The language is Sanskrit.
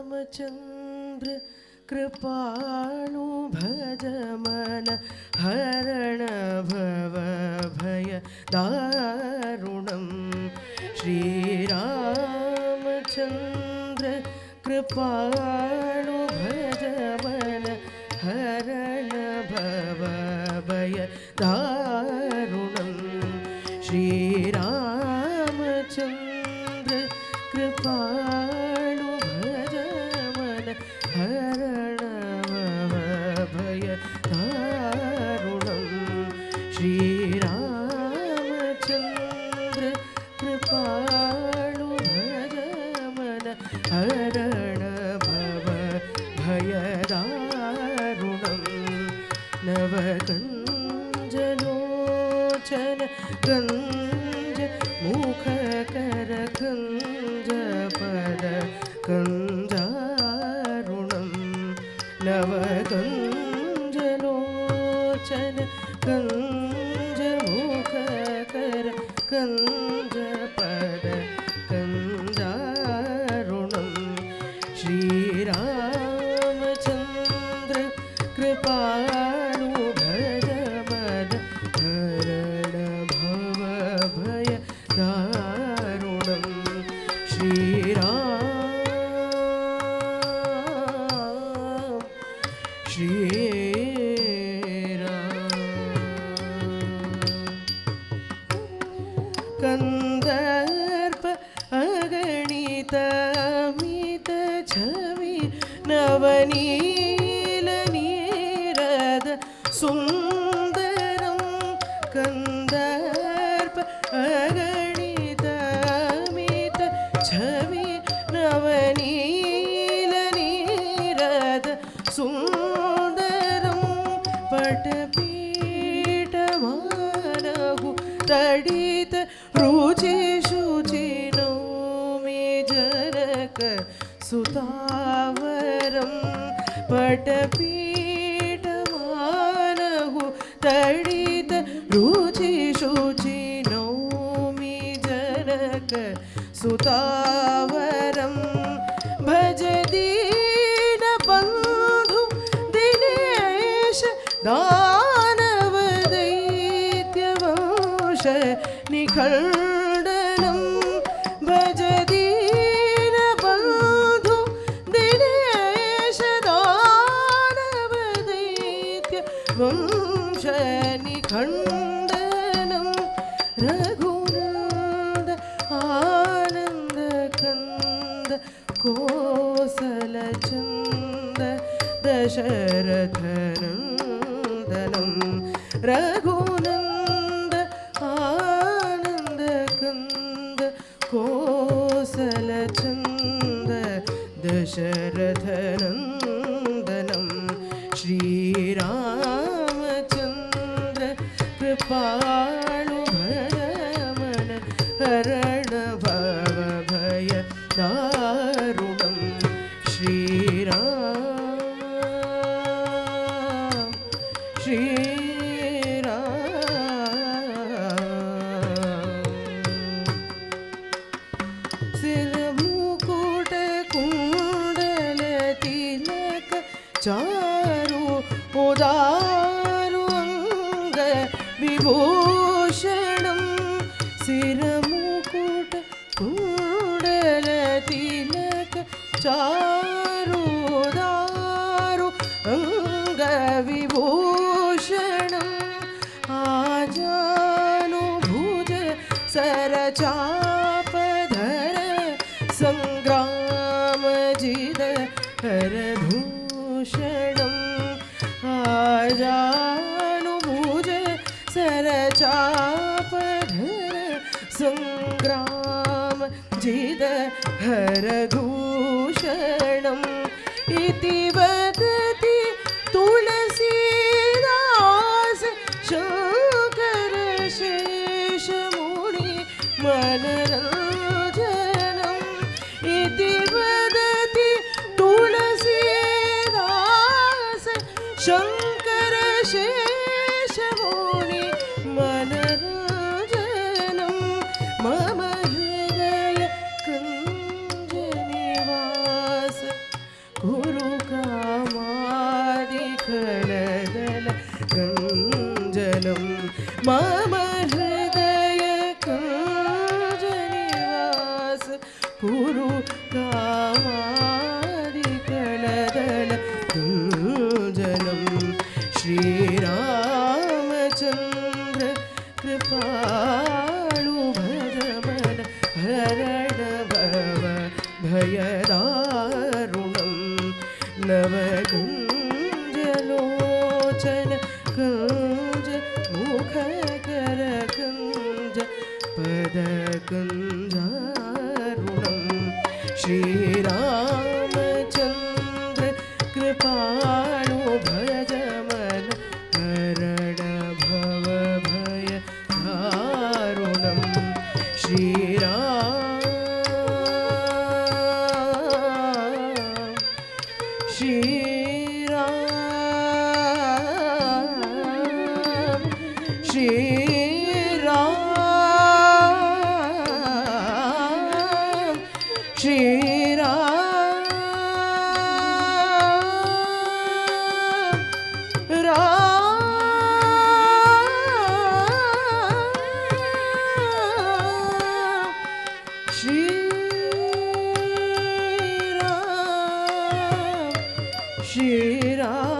श्रीरामचन्द्र कृपाणु भज मन हरण भव भय दारुणं श्रीरामचन्द्र कृपाणु भज मन हरण भव भय दारुणं श्रीरामचन्द्र कृपाणु भज मन हरण भव भय दारुणं श्रीरामचन्द्र कृपाणु भज मन हरण भव भय दारुणं नवकञ्जलोचन कञ्ज मुखकर कञ्ज पद कञ्जारुणं नवकञ्जलोचन कञ्ज मुखकर कञ्ज पद कञ्जारुणं श्रीरामचन्द्र कृपाणु भज मन हरण भव भय दारुणं कंदर्प अगणित अमित छवि नवनील नीरद सुंदरं कंदर्प अगणित अमित छवि नवनील नीरद सुंदरं पटपीठमानहु तडित रुचि शुचि नौमि जनक सुतावरं पटपीठमानहु तडित रुचि शुचि नौमि जनक सुतावरं भज दीन बंधु दिनेश दानव दैत्यवंश निखण्डनं भज दीन बंधु दिनेश दानव दैत्यवंश निखण्डनं रघुनन्द आनन्द कंद कोसलचन्द दशरथनन्दनं रघुनन्द आनन्द कंद कोसलचन्द दशरथनन्दनं श्रीरामचन्द्र कृपाणु भज मन हरण भव भय दारुणं सिरमुकुट कुण्डल तिलक चारु उदारु अंग विभूषणं सिरमुकुट कुण्डल तिलक चारु उदारु अंग विभूषणं आजानुभुज सरचापधर संग्रामजिद हरभूषणं आजानुभुज सरचापधर संग्रामजिद हरभूषणम् इति वदति तुलसीदास शंकर शेषमुनि मनरञ्जनम् इति वदति हृदय कुंज निवास कुरु कामादिकलदल कुंजनम श्रीरामचंद्र कृपालु भज मन हरण भव भयदारुणं नवकुञ्जलोचन कुञ्ज मुखकर कुञ्ज पदकुञ्जारुणं श्रीरामचन्द्र कृपालु भज मन हरण भव भयदारुणं Shri Ram